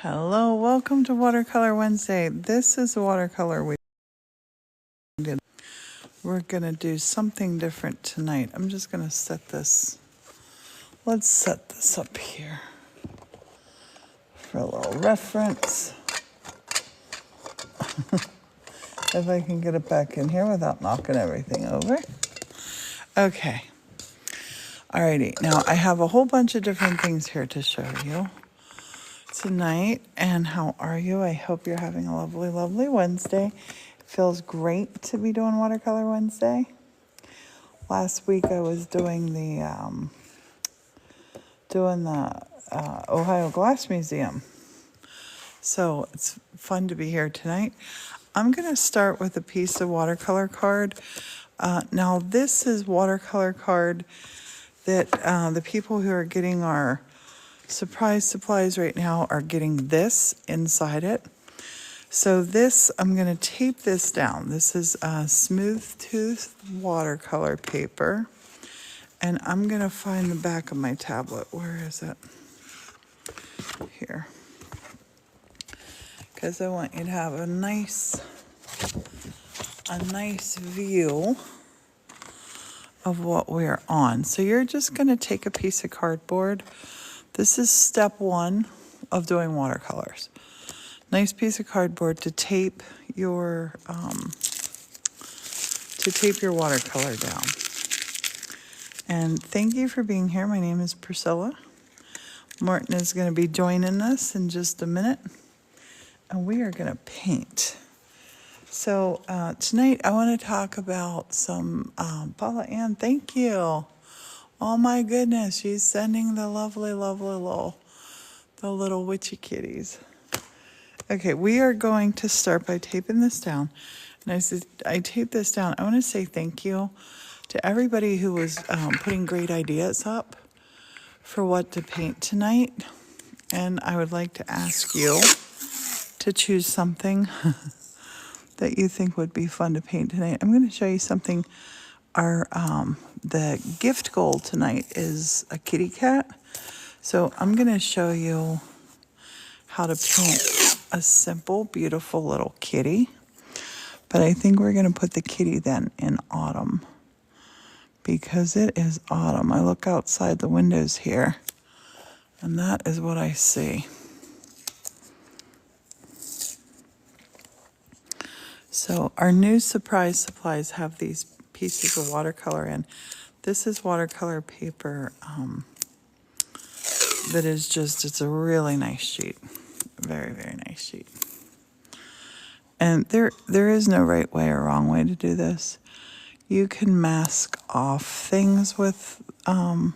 Hello, welcome to Watercolor Wednesday. This is the watercolor we did. We're gonna do something different tonight. I'm just gonna set this, let's set this up here for a little reference. If I can get it back in here without knocking everything over. Okay. Alrighty, now I have a whole bunch of different things here to show you tonight. And how are you? I hope you're having a lovely, lovely Wednesday. It feels great to be doing Watercolor Wednesday. Last week I was doing the Ohio Glass Museum. So it's fun to be here tonight. I'm going to start with a piece of watercolor card. Now this is watercolor card that the people who are getting our surprise supplies right now are getting this inside it. So this, I'm going to tape this down. This is smooth tooth watercolor paper. And I'm going to find the back of my tablet. Where is it? Here. Because I want you to have a nice view of what we're on. So you're just going to take a piece of cardboard. This is step one of doing watercolors. Nice piece of cardboard to tape your watercolor down. And thank you for being here. My name is Priscilla. Martin is going to be joining us in just a minute, and we are going to paint. So tonight I want to talk about some Paula Ann. Thank you. Oh my goodness, she's sending the lovely, lovely little witchy kitties. Okay, we are going to start by taping this down. And I taped this down. I want to say thank you to everybody who was putting great ideas up for what to paint tonight. And I would like to ask you to choose something that you think would be fun to paint tonight. I'm going to show you something. The gift goal tonight is a kitty cat. So I'm going to show you how to paint a simple, beautiful little kitty. But I think we're going to put the kitty then in autumn, because it is autumn. I look outside the windows here, and that is what I see. So our new surprise supplies have these pieces of watercolor in. This is watercolor paper that is just, it's a really nice sheet. Very, very nice sheet. And there is no right way or wrong way to do this. You can mask off things with the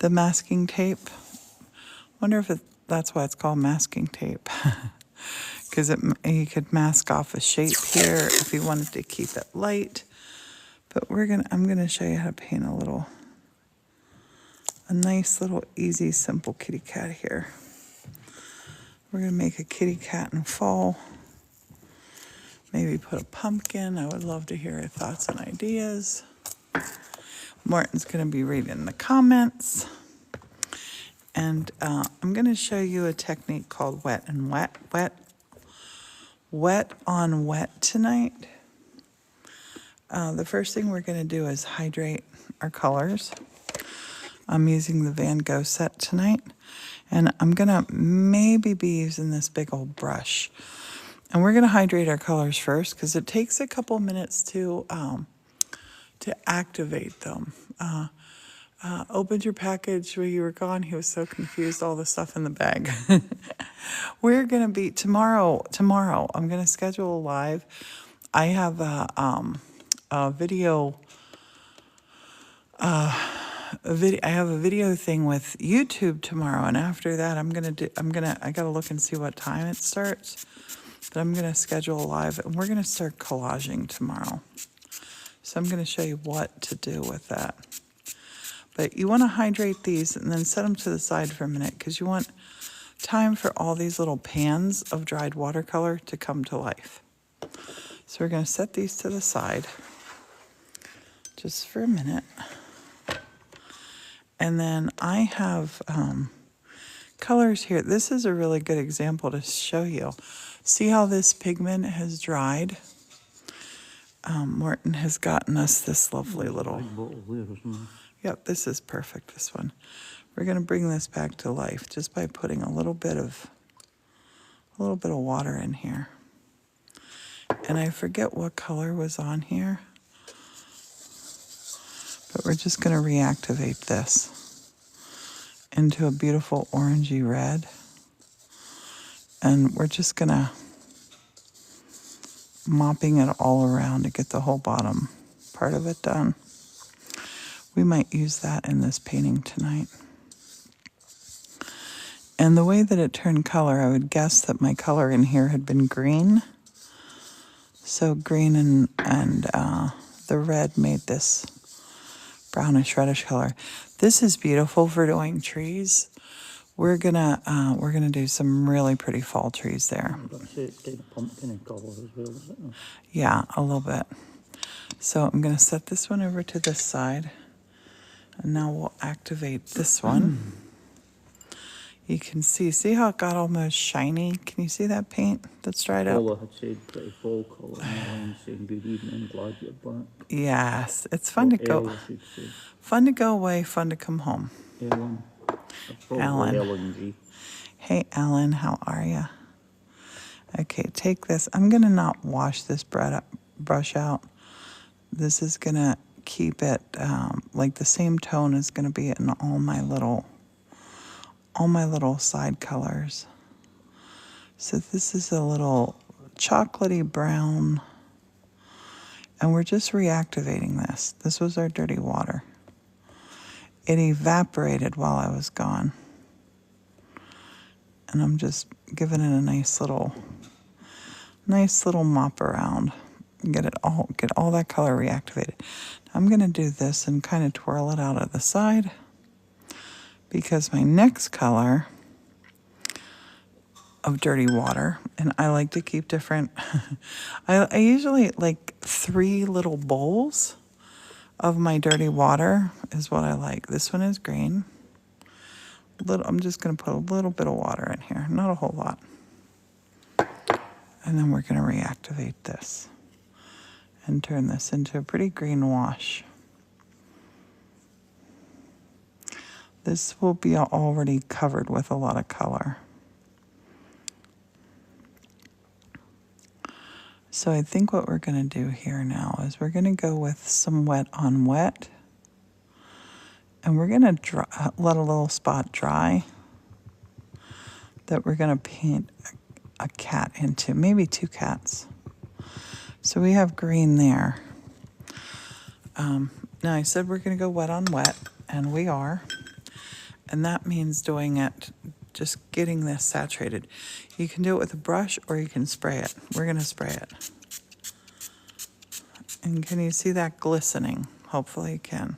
masking tape. Wonder if that's why it's called masking tape. Because you could mask off a shape here if you wanted to keep it light. But I'm gonna show you how to paint a nice little easy simple kitty cat here. We're gonna make a kitty cat in fall. Maybe put a pumpkin. I would love to hear your thoughts and ideas. Martin's gonna be reading the comments. And I'm gonna show you a technique called wet on wet tonight. The first thing we're going to do is hydrate our colors. I'm using the Van Gogh set tonight, and I'm going to maybe be using this big old brush. And we're going to hydrate our colors first, because it takes a couple minutes to activate them. Opened your package while you were gone. He was so confused, all the stuff in the bag. We're going to be tomorrow, I'm going to schedule a live. I have a video thing with YouTube tomorrow, and after that I got to look and see what time it starts. But I'm going to schedule a live, and we're going to start collaging tomorrow. So I'm going to show you what to do with that. But you want to hydrate these and then set them to the side for a minute, because you want time for all these little pans of dried watercolor to come to life. So we're going to set these to the side just for a minute. And then I have colors here. This is a really good example to show you. See how this pigment has dried? Morton has gotten us this lovely little... Yep, this is perfect, this one. We're going to bring this back to life just by putting a little bit of water in here. And I forget what color was on here, but we're just going to reactivate this into a beautiful orangey red. And we're just going to mopping it all around to get the whole bottom part of it done. We might use that in this painting tonight. And the way that it turned color, I would guess that my color in here had been green. So green and the red made this brownish reddish color. This is beautiful for doing trees. We're gonna do some really pretty fall trees there. It's kind of pumpkin colour as well, is it? Yeah, a little bit. So I'm gonna set this one over to this side, and now we'll activate this one. You can see how it got almost shiny? Can you see that paint that's dried up? Paula had said pretty fall colour, and Ellen's saying good evening, glad you're back. Yes, it's fun to go. Fun to go away, fun to come home. Ellen. Ellen. Ellen G. Hey, Ellen, how are you? Okay, take this. I'm gonna not wash this brush out. This is gonna keep it like the same tone is gonna be in all my little side colors. So this is a little chocolatey brown, and we're just reactivating this. This was our dirty water. It evaporated while I was gone. And I'm just giving it a nice little mop around. Get all that color reactivated. I'm gonna do this and kind of twirl it out of the side, because my next color of dirty water, and I like to keep different, I usually like 3 little bowls of my dirty water is what I like. This one is green. I'm just gonna put a little bit of water in here, not a whole lot. And then we're gonna reactivate this and turn this into a pretty green wash. This will be already covered with a lot of color. So I think what we're going to do here now is we're going to go with some wet on wet. And we're going to let a little spot dry that we're going to paint a cat into, maybe 2 cats. So we have green there. Now I said we're going to go wet on wet, and we are. And that means doing it, just getting this saturated. You can do it with a brush or you can spray it. We're going to spray it. And can you see that glistening? Hopefully you can.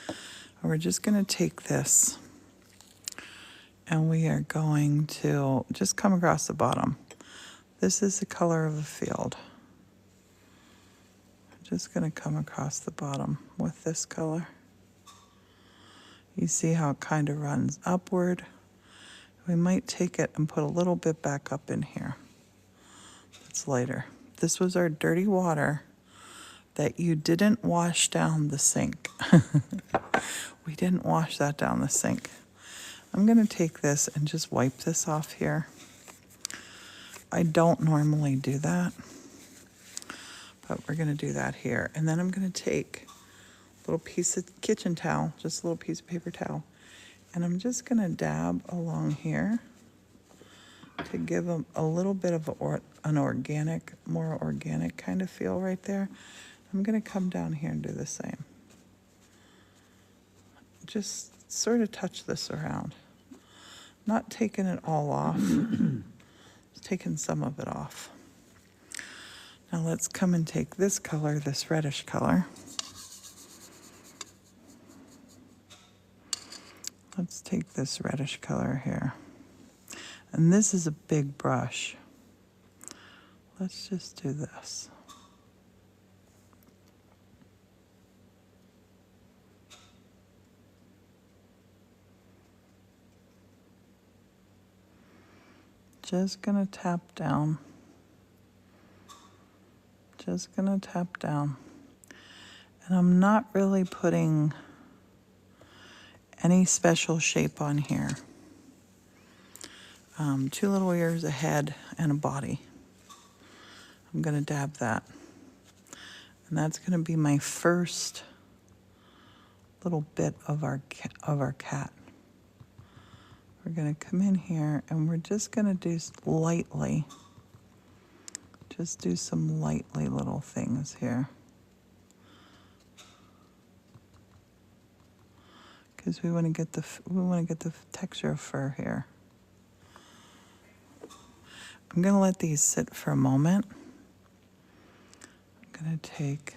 And we're just going to take this and we are going to just come across the bottom. This is the color of a field. I'm just going to come across the bottom with this color. You see how it kind of runs upward. We might take it and put a little bit back up in here. It's lighter. This was our dirty water that you didn't wash down the sink. We didn't wash that down the sink. I'm going to take this and just wipe this off here. I don't normally do that, but we're going to do that here. And then I'm going to take a little piece of kitchen towel, just a little piece of paper towel, and I'm just going to dab along here to give them a little bit of an organic, more organic kind of feel right there. I'm going to come down here and do the same. Just sort of touch this around. Not taking it all off, just taking some of it off. Now let's come and take this color, this reddish color. Let's take this reddish color here. And this is a big brush. Let's just do this. Just gonna tap down. Just gonna tap down. And I'm not really putting any special shape on here. 2 little ears, a head, and a body. I'm gonna dab that. And that's gonna be my first little bit of our cat. We're gonna come in here and we're just gonna do lightly, just do some lightly little things here. Because we want to get the texture of fur here. I'm gonna let these sit for a moment. I'm gonna take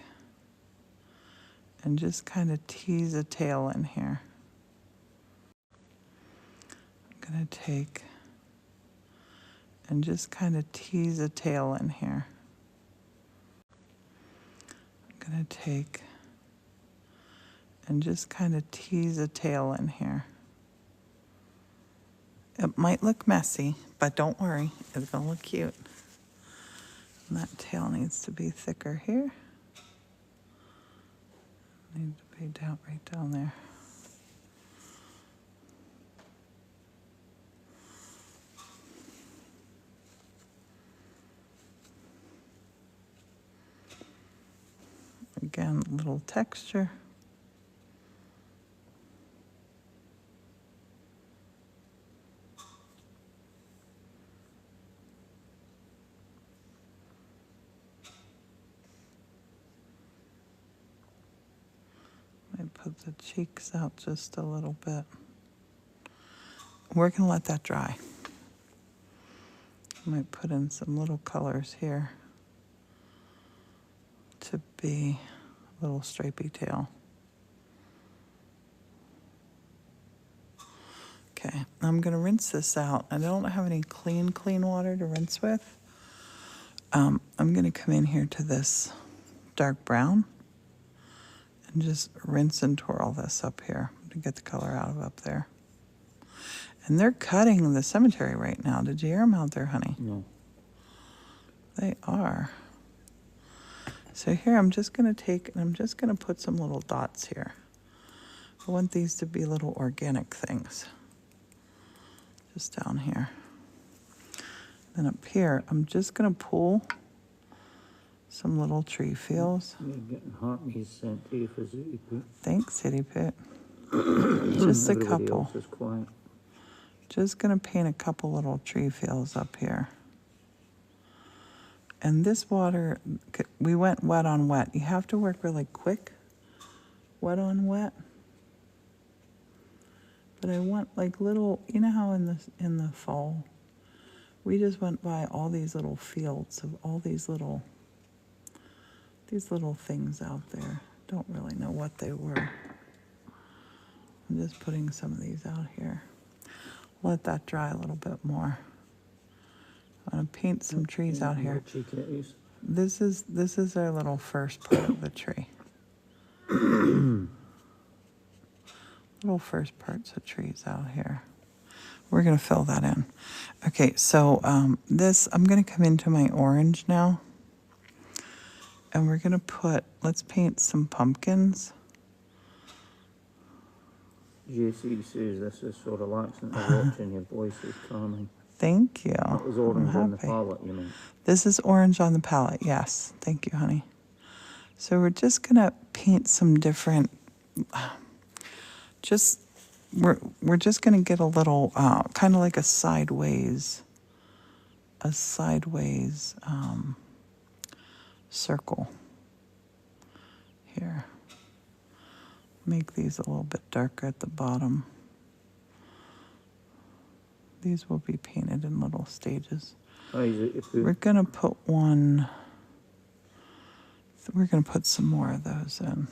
and just kind of tease a tail in here. I'm gonna take and just kind of tease a tail in here. I'm gonna take and just kind of tease a tail in here. It might look messy, but don't worry, it's gonna look cute. And that tail needs to be thicker here. Need to be down right down there. Again, little texture. Might put the cheeks out just a little bit. We're gonna let that dry. Might put in some little colors here to be a little stripy tail. Okay, I'm gonna rinse this out. I don't have any clean water to rinse with. I'm gonna come in here to this dark brown and just rinse and twirl this up here to get the color out of up there. And they're cutting the cemetery right now. Did you hear them out there, honey? No. They are. So here I'm just gonna take and I'm just gonna put some little dots here. I want these to be little organic things. Just down here. Then up here, I'm just gonna pull some little tree feels. You're getting heartbeats sent to you for Zooty Poo. Thanks, City Pit. Just a Everybody couple. else is quiet. Just gonna paint a couple little tree feels up here. And this water, we went wet on wet. You have to work really quick, wet on wet. But I want like little, you know how in the fall, we just went by all these little fields of all these little things out there. Don't really know what they were. I'm just putting some of these out here. Let that dry a little bit more. I'm gonna paint some trees out here. This is our little first part of the tree. Little first parts of trees out here. We're gonna fill that in. Okay, so I'm gonna come into my orange now. And we're gonna let's paint some pumpkins. JC says this is so relaxing to watch and your voice is calming. Thank you. That was orange on the palette, you mean? This is orange on the palette, yes. Thank you, honey. So we're just gonna paint some different, we're just gonna get a little, kind of like a sideways circle here. Make these a little bit darker at the bottom. These will be painted in little stages. We're gonna put one, we're gonna put some more of those in.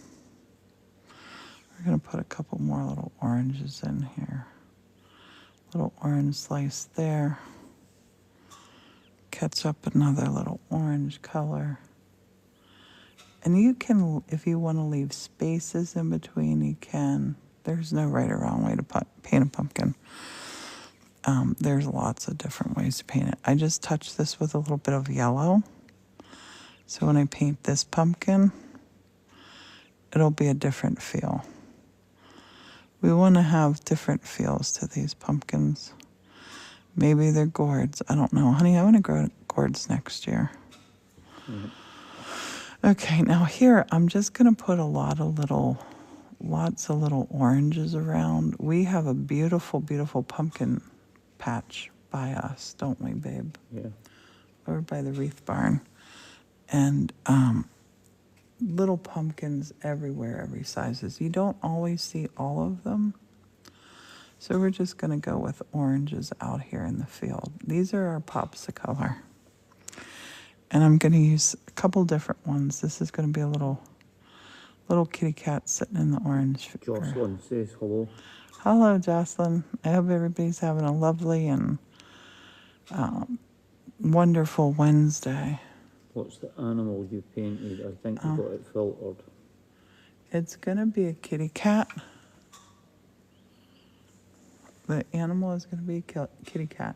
We're gonna put a couple more little oranges in here. Little orange slice there. Catch up another little orange color. And you can, if you want to leave spaces in between, you can. There's no right or wrong way to paint a pumpkin. there's lots of different ways to paint it. I just touched this with a little bit of yellow. So when I paint this pumpkin, it'll be a different feel. We want to have different feels to these pumpkins. Maybe they're gourds. I don't know. Honey, I want to grow gourds next year. Mm-hmm. Okay, now here I'm just going to put lots of little oranges around. We have a beautiful, beautiful pumpkin patch by us, don't we, babe? Yeah. Over by the wreath barn. And little pumpkins everywhere, every sizes. You don't always see all of them. So we're just going to go with oranges out here in the field. These are our pops of color. And I'm going to use a couple different ones. This is going to be a little kitty cat sitting in the orange. Jocelyn says hello. Hello, Jocelyn. I hope everybody's having a lovely and wonderful Wednesday. What's the animal you painted? I think you got it filtered. It's going to be a kitty cat. The animal is going to be a kitty cat.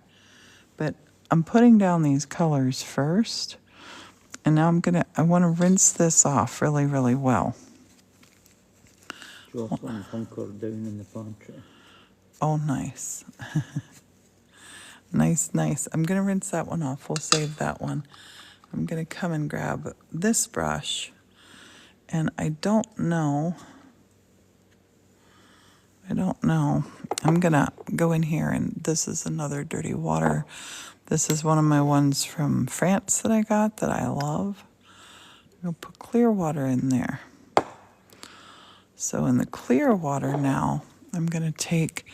But I'm putting down these colors first. And now I want to rinse this off really, really well. Jocelyn's hunkered down in the pantry. Oh, nice. Nice, nice. I'm going to rinse that one off. We'll save that one. I'm going to come and grab this brush. And I don't know. I'm going to go in here, and this is another dirty water. This is one of my ones from France that I got that I love. I'm going to put clear water in there. So in the clear water now, I'm going to take,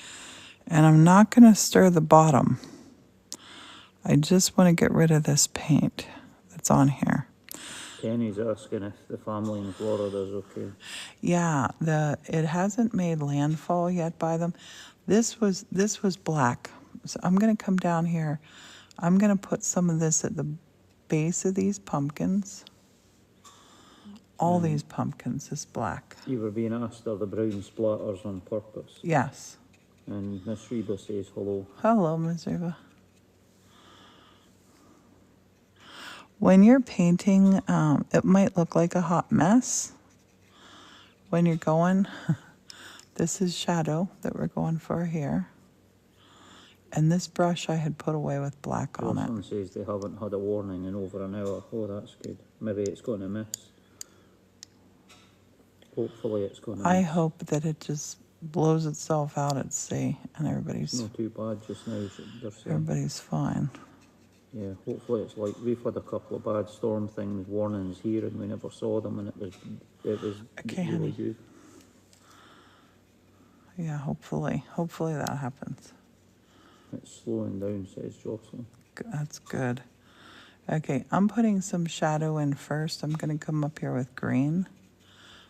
and I'm not going to stir the bottom. I just want to get rid of this paint that's on here. Kenny's asking if the family in Florida is okay. Yeah, it hasn't made landfall yet by them. This was black. So I'm going to come down here. I'm going to put some of this at the base of these pumpkins. All these pumpkins is black. You were being asked are the brown splatters on purpose. Yes. And Miss Reba says hello. Hello, Ms. Reba. When you're painting, it might look like a hot mess when you're going. This is shadow that we're going for here. And this brush I had put away with black on it. Jocelyn says they haven't had a warning in over an hour. Oh, that's good. Maybe it's going to miss. Hopefully it's going to miss. I hope that it just blows itself out at sea and everybody's Not too bad just now, they're saying. everybody's fine. Yeah, hopefully it's like, we've had a couple of bad storm things, warnings here, and we never saw them, and it was Okay, really honey. good. Yeah, hopefully that happens. It's slowing down, says Jocelyn. That's good. Okay, I'm putting some shadow in first. I'm going to come up here with green,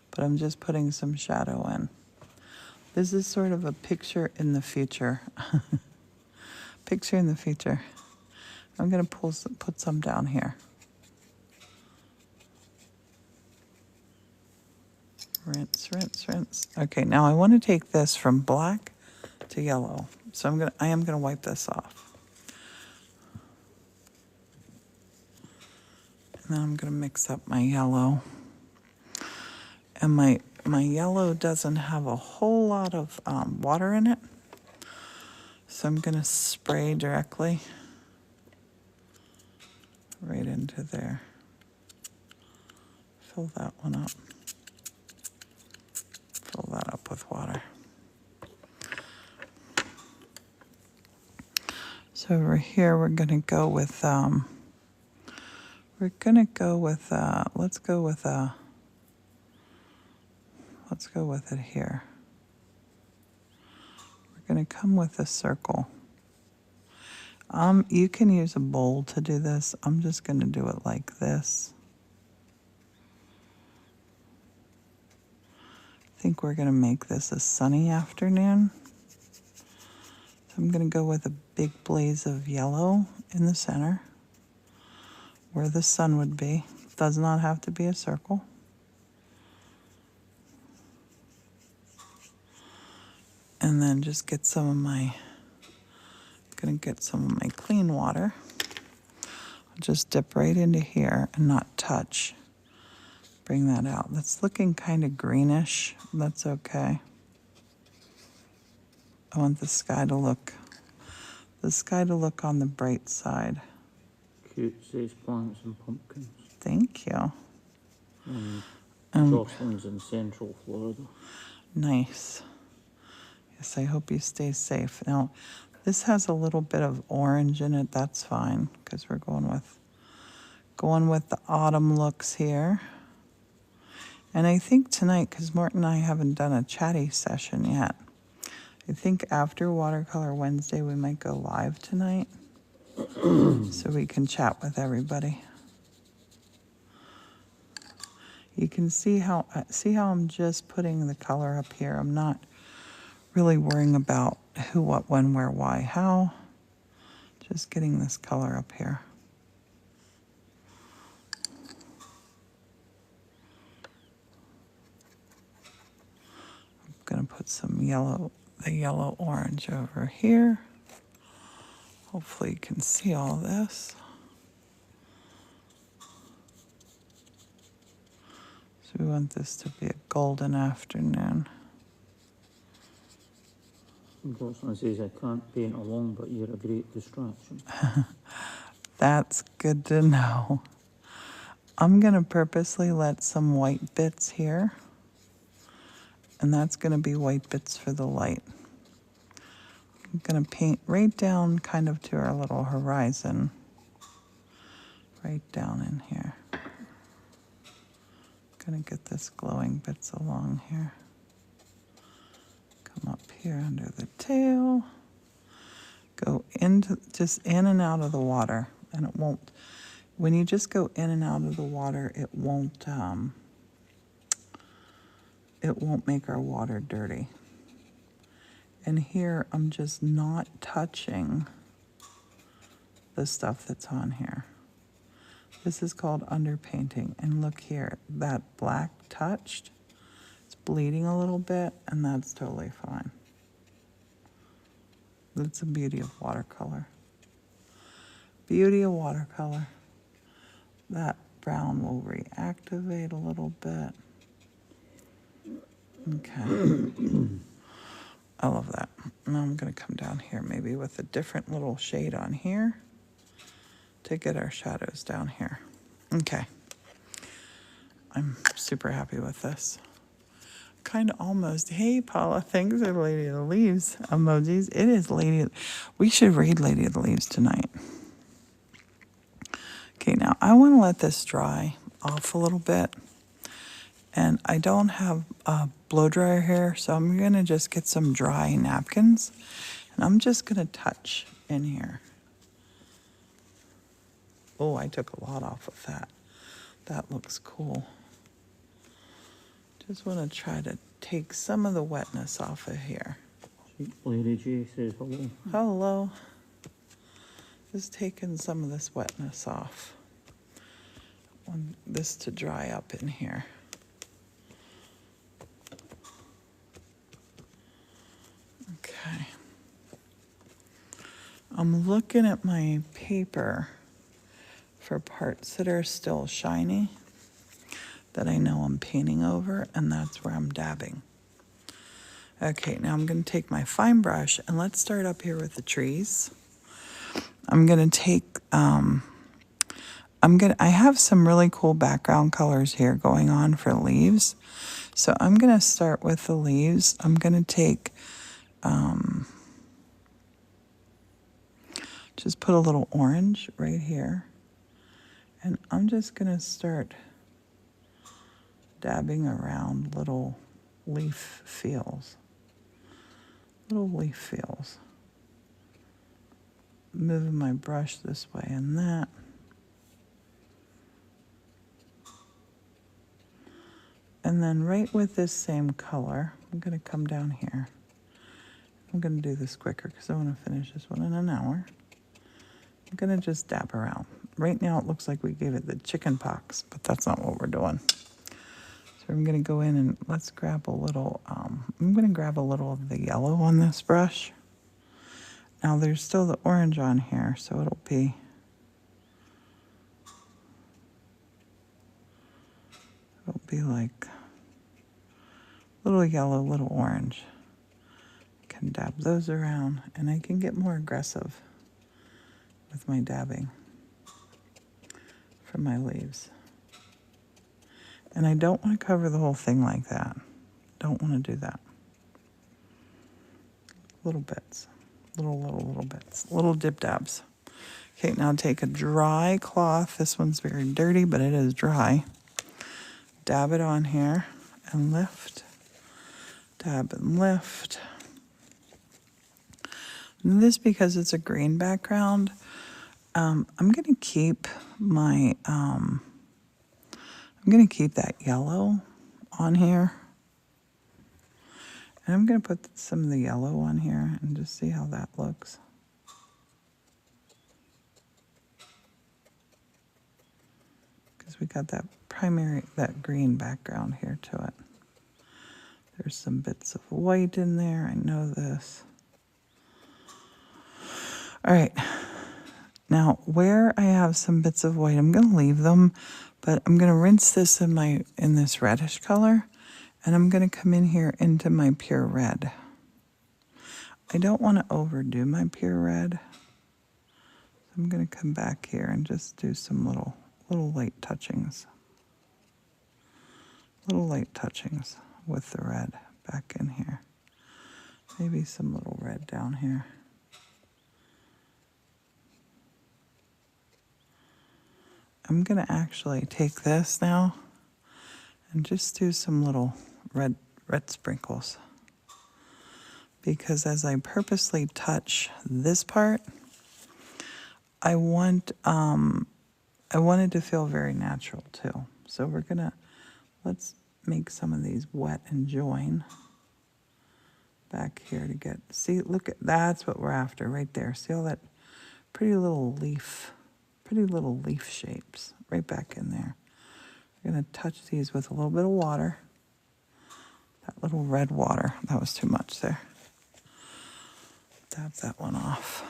but I'm just putting some shadow in. This is sort of a picture in the future. Picture in the future. I'm going to put some down here. Rinse, rinse, rinse. Okay, now I want to take this from black to yellow. So I am going to wipe this off. And then I'm going to mix up my yellow. And my yellow doesn't have a whole lot of water in it. So I'm going to spray directly right into there. Fill that one up. Fill that up with water. So over here we're going to go with let's go with it here. We're going to come with a circle. You can use a bowl to do this. I'm just going to do it like this. I think we're going to make this a sunny afternoon. So I'm going to go with a big blaze of yellow in the center, where the sun would be. It does not have to be a circle. And then just get some of my gonna get some of my clean water. I'll just dip right into here and not touch. Bring that out. That's looking kind of greenish. That's okay. I want the sky to look on the bright side. Cute says plants and pumpkins. Thank you. Jocelyn's in Central Florida. Nice. Yes, I hope you stay safe. Now, this has a little bit of orange in it. That's fine because we're going with the autumn looks here. And I think tonight, because Morton and I haven't done a chatty session yet, I think after Watercolor Wednesday we might go live tonight so we can chat with everybody. You can see how I'm just putting the color up here. I'm not really worrying about who, what, when, where, why, how. Just getting this color up here. I'm gonna put some yellow, the yellow orange over here. Hopefully you can see all this. So we want this to be a golden afternoon. Jocelyn says I can't paint along, but you're a great distraction. That's good to know. I'm gonna purposely let some white bits here, and that's gonna be white bits for the light. I'm gonna paint right down kind of to our little horizon, right down in here. Gonna get this glowing bits along here. Come up here under the tail. Go into, just in and out of the water, and it won't, when you just go in and out of the water, it won't make our water dirty. And here, I'm just not touching the stuff that's on here. This is called underpainting. And look here, that black touched, it's bleeding a little bit, and that's totally fine. That's the beauty of watercolor. Beauty of watercolor. That brown will reactivate a little bit. Okay. I love that. Now I'm going to come down here maybe with a different little shade on here to get our shadows down here. Okay. I'm super happy with this. Kind of almost, hey Paula, thanks for Lady of the Leaves emojis. It is we should read Lady of the Leaves tonight. Okay, now I want to let this dry off a little bit. And I don't have a blow dryer here, so I'm gonna just get some dry napkins. And I'm just gonna touch in here. Oh, I took a lot off of that. That looks cool. Just want to try to take some of the wetness off of here. Lady J says hello. Hello. Just taking some of this wetness off. I want this to dry up in here. Okay. I'm looking at my paper for parts that are still shiny that I know I'm painting over, and that's where I'm dabbing. Okay, now I'm going to take my fine brush, and let's start up here with the trees. I'm going to take, I have some really cool background colors here going on for leaves. So I'm going to start with the leaves. I'm going to take, just put a little orange right here. And I'm just going to start dabbing around little leaf feels. Little leaf feels. Moving my brush this way and that. And then right with this same color, I'm going to come down here. I'm going to do this quicker because I want to finish this one in an hour. I'm going to just dab around. Right now it looks like we gave it the chicken pox, but that's not what we're doing. So I'm going to go in and let's grab a little, I'm going to grab a little of the yellow on this brush. Now there's still the orange on here, so it'll be like little yellow, little orange. Can dab those around, and I can get more aggressive with my dabbing from my leaves. And I don't want to cover the whole thing like that. Don't want to do that. Little bits, little bits, little dip dabs. Okay, now take a dry cloth. This one's very dirty, but it is dry. Dab it on here and lift. Dab and lift. And this, because it's a green background, I'm going to keep my, I'm going to keep that yellow on here. And I'm going to put some of the yellow on here and just see how that looks. Because we got that that green background here to it. There's some bits of white in there. I know this. All right. Now, where I have some bits of white, I'm going to leave them, but I'm going to rinse this in this reddish color, and I'm going to come in here into my pure red. I don't want to overdo my pure red. So I'm going to come back here and just do some little light touchings. Little light touchings with the red back in here. Maybe some little red down here. I'm going to actually take this now and just do some little red sprinkles. Because as I purposely touch this part, I want it to feel very natural too. So let's make some of these wet and join back here to look at, that's what we're after right there. See all that pretty little leaf shapes right back in there. We're going to touch these with a little bit of water. That little red water, that was too much there. Dab that one off.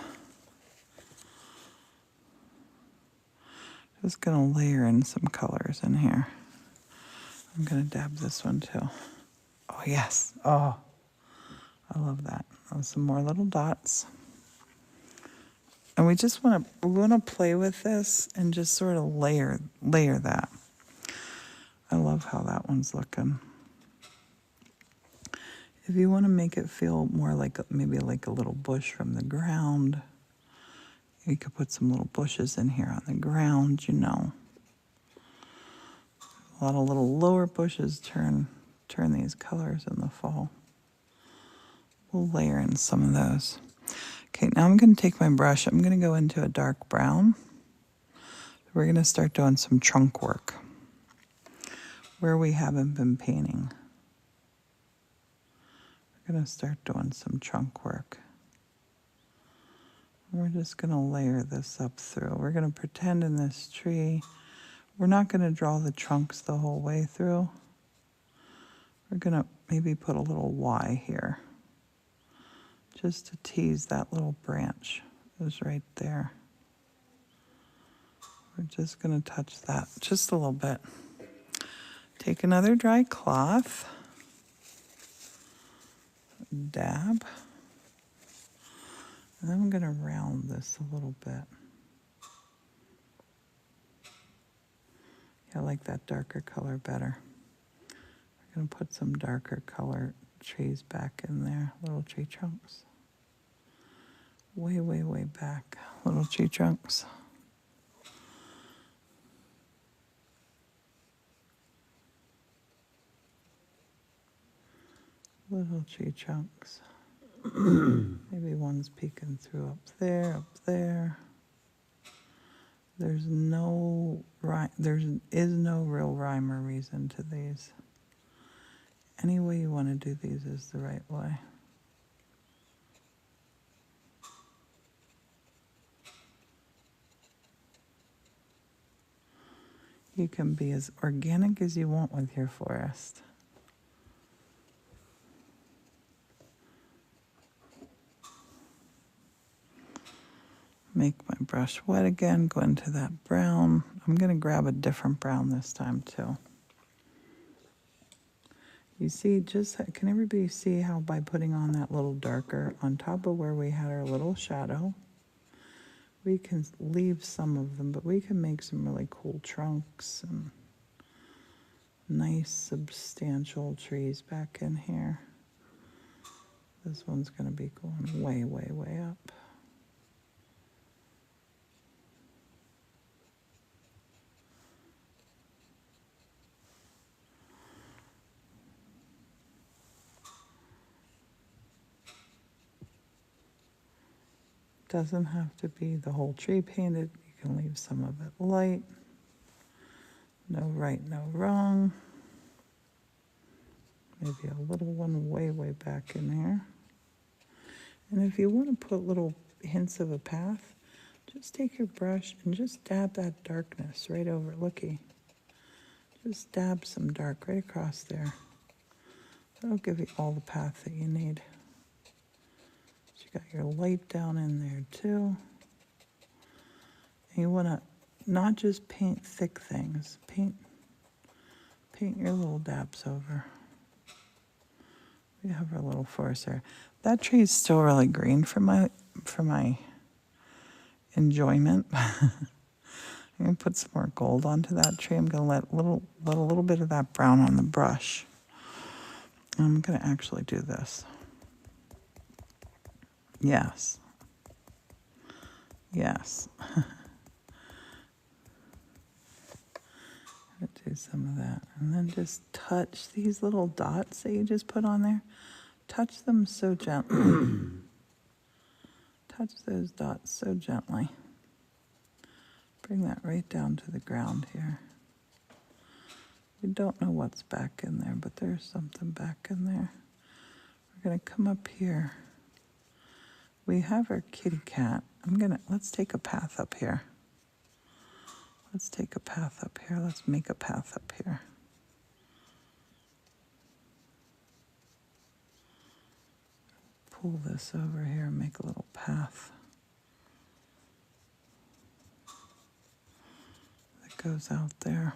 Just going to layer in some colors in here. I'm going to dab this one too. Oh, yes. Oh, I love that. Some more little dots. And we want to play with this and just sort of layer that. I love how that one's looking. If you want to make it feel more like maybe like a little bush from the ground, you could put some little bushes in here on the ground, you know. A lot of little lower bushes turn these colors in the fall. We'll layer in some of those. Okay, now I'm going to take my brush. I'm going to go into a dark brown. We're going to start doing some trunk work where we haven't been painting. We're going to start doing some trunk work. We're just going to layer this up through. We're going to pretend in this tree. We're not going to draw the trunks the whole way through. We're going to maybe put a little Y here, just to tease that little branch is right there. We're just going to touch that just a little bit. Take another dry cloth, dab, and then I'm going to round this a little bit. I like that darker color better. We're going to put some darker color trees back in there, little tree trunks. Way, way, way back, little tree trunks. Little tree trunks. Maybe one's peeking through up there, There is no real rhyme or reason to these. Any way you want to do these is the right way. You can be as organic as you want with your forest. Make my brush wet again, go into that brown. I'm gonna grab a different brown this time too. You see, can everybody see how by putting on that little darker on top of where we had our little shadow, we can leave some of them, but we can make some really cool trunks and nice substantial trees back in here. This one's gonna be going way, way, way up. Doesn't have to be the whole tree painted. You can leave some of it light. No right, no wrong. Maybe a little one way, way back in there. And if you want to put little hints of a path, just take your brush and just dab that darkness right over. Looky. Just dab some dark right across there. That'll give you all the path that you need. You got your light down in there too. And you want to not just paint thick things. Paint your little dabs over. We have our little forest there. That tree is still really green for my enjoyment. I'm gonna put some more gold onto that tree. I'm gonna let a little bit of that brown on the brush. I'm gonna actually do this. Yes. Yes. Do some of that. And then just touch these little dots that you just put on there. Touch them so gently. Touch those dots so gently. Bring that right down to the ground here. We don't know what's back in there, but there's something back in there. We're going to come up here. We have our kitty cat. Let's take a path up here. Let's take a path up here. Let's make a path up here. Pull this over here and make a little path that goes out there.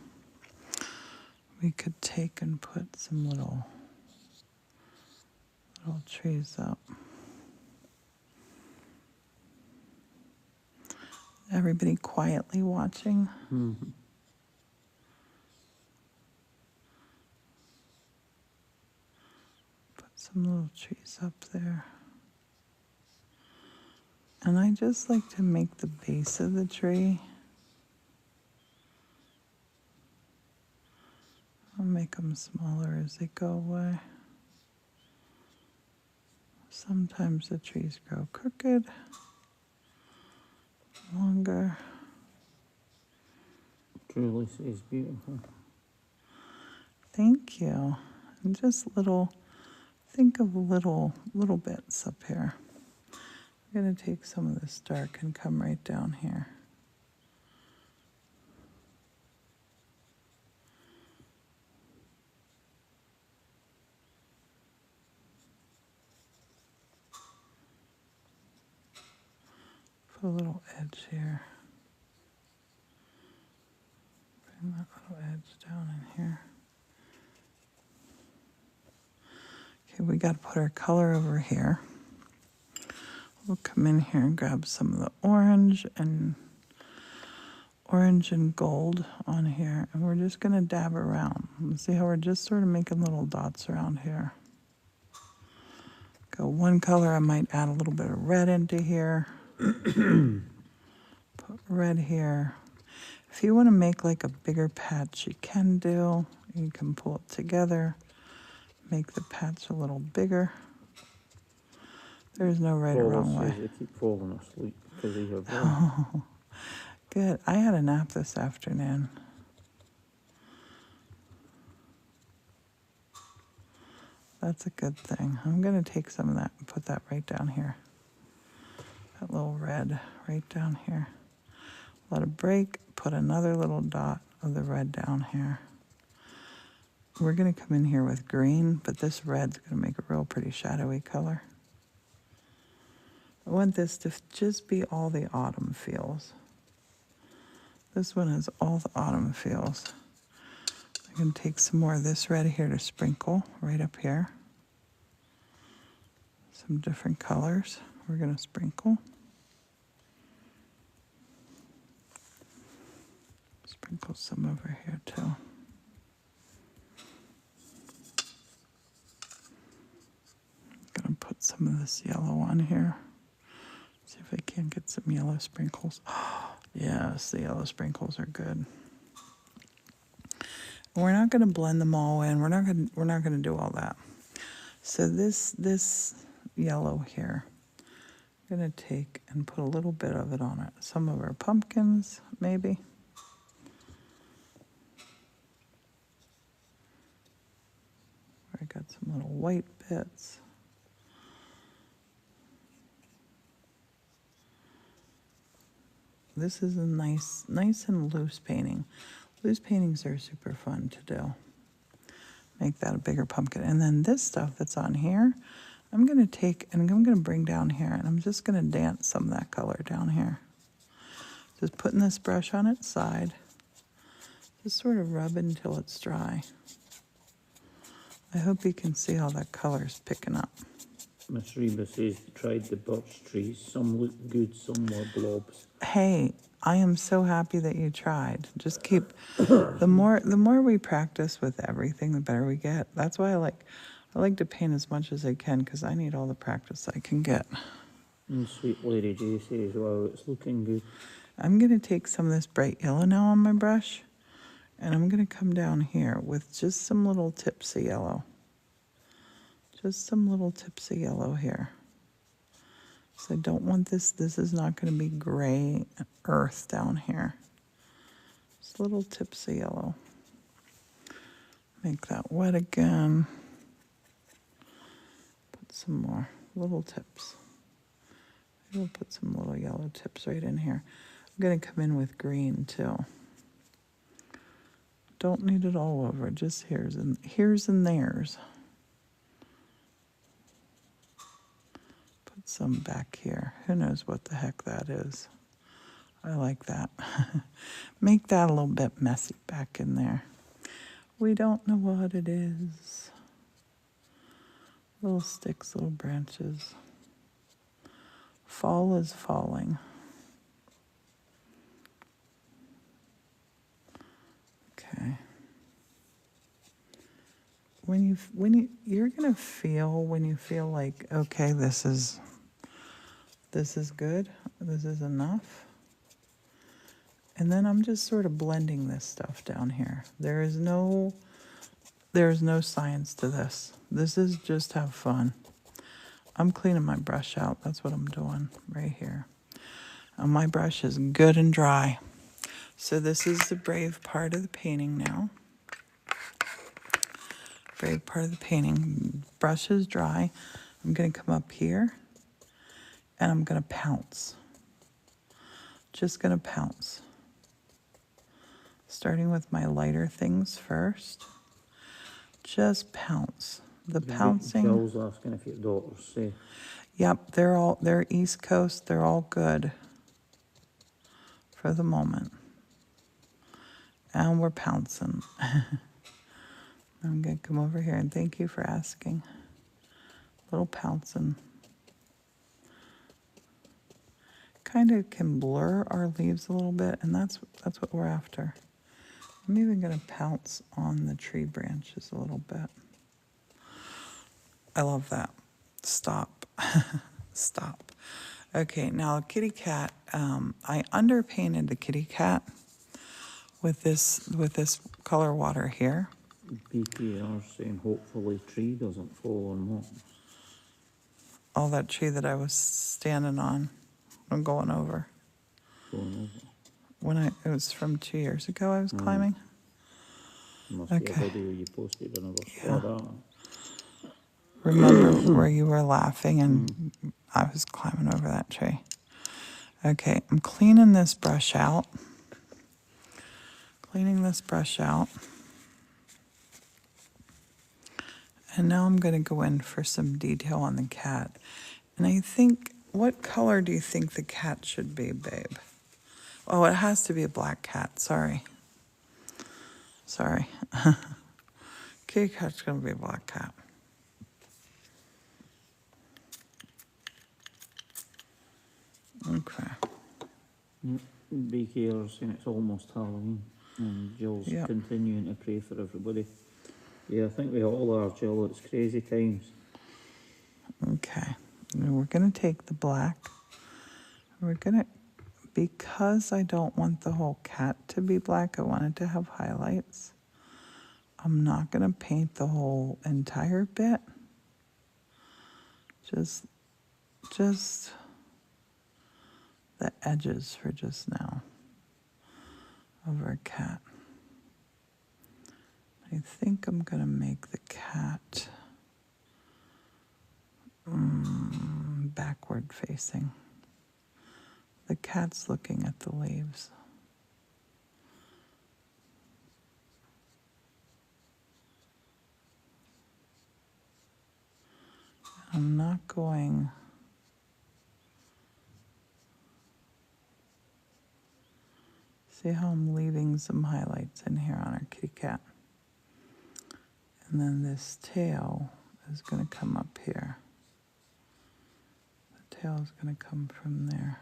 We could take and put some little trees up. Everybody quietly watching. Mm-hmm. Put some little trees up there. And I just like to make the base of the tree. I'll make them smaller as they go away. Sometimes the trees grow crooked, longer. Truly is beautiful. Thank you. And just think of little bits up here. I'm going to take some of this dark and come right down here. Put a little edge here. Bring that little edge down in here. Okay, we got to put our color over here. We'll come in here and grab some of the orange and gold on here, and we're just going to dab around. See how we're just sort of making little dots around here. Go one color, I might add a little bit of red into here. Put red here. If you want to make like a bigger patch, you can do. You can pull it together, make the patch a little bigger. There's no right or wrong way. They keep falling asleep because they have Oh, good. I had a nap this afternoon. That's a good thing. I'm going to take some of that and put that right down here. That little red right down here. Let it break, put another little dot of the red down here. We're going to come in here with green, but this red's going to make a real pretty shadowy color. I want this to just be all the autumn feels. This one is all the autumn feels. I can take some more of this red here to sprinkle right up here. Some different colors we're going to sprinkle. Sprinkle some over here too. Gonna put some of this yellow on here. See if I can get some yellow sprinkles. Yes, the yellow sprinkles are good. We're not gonna blend them all in. We're not gonna do all that. So this yellow here, I'm gonna take and put a little bit of it on it. Some of our pumpkins, maybe. I got some little white bits. This is a nice and loose painting. Loose paintings are super fun to do. Make that a bigger pumpkin. And then this stuff that's on here, I'm gonna take and I'm gonna bring down here and I'm just gonna dance some of that color down here. Just putting this brush on its side. Just sort of rub it until it's dry. I hope you can see how that color's picking up. Miss Reba says they tried the birch trees. Some look good, some were blobs. Hey, I am so happy that you tried. Just keep, the more we practice with everything, the better we get. That's why I like to paint as much as I can because I need all the practice I can get. And sweet Lady J says, wow, it's looking good. I'm going to take some of this bright yellow now on my brush, and I'm going to come down here with just some little tips of yellow. Just some little tips of yellow here. So I don't want this is not going to be gray earth down here. Just little tips of yellow. Make that wet again. Put some more little tips. Maybe we'll put some little yellow tips right in here. I'm going to come in with green too. Don't need it all over, just here's and there's. Put some back here. Who knows what the heck that is? I like that. Make that a little bit messy back in there. We don't know what it is. Little sticks, little branches. Fall is falling. Okay. You're gonna feel when you feel like, okay, this is good, this is enough. And then I'm just sort of blending this stuff down here. There's no science to this. This is just have fun. I'm cleaning my brush out. That's what I'm doing right here. And my brush is good and dry. So this is the brave part of the painting now. Brave part of the painting. Brush is dry. I'm going to come up here and I'm going to pounce. Just going to pounce. Starting with my lighter things first. Just pounce. The pouncing. Jill's asking if your daughter's safe. Yep, they're East Coast. They're all good for the moment. And we're pouncing. I'm going to come over here and thank you for asking. Little pouncing. Kind of can blur our leaves a little bit, and that's what we're after. I'm even going to pounce on the tree branches a little bit. I love that. Stop. Stop. Okay, now kitty cat. I underpainted the kitty cat with this color water here. BKR saying hopefully tree doesn't fall on what? All that tree that I was standing on. I'm going over. Going over. It was from 2 years ago I was climbing. Must be a video you posted and I never saw that. Remember where you were laughing and I was climbing over that tree. Okay, I'm cleaning this brush out. Cleaning this brush out. And now I'm going to go in for some detail on the cat. And I think what color do you think the cat should be, babe? Oh, it has to be a black cat. Sorry. Sorry. Kitty cat's gonna be a black cat. Okay. Yep. Daycare's saying it's almost Halloween, and Jill's Yep. continuing to pray for everybody. Yeah, I think we all are, Jill. It's crazy times. Okay. And we're gonna take the black. We're gonna, because I don't want the whole cat to be black, I want it to have highlights. I'm not gonna paint the whole entire bit. Just the edges for just now of our cat. I think I'm gonna make the cat backward facing. The cat's looking at the leaves. I'm not going. See how I'm leaving some highlights in here on our kitty cat. And then this tail is going to come up here. The tail is going to come from there.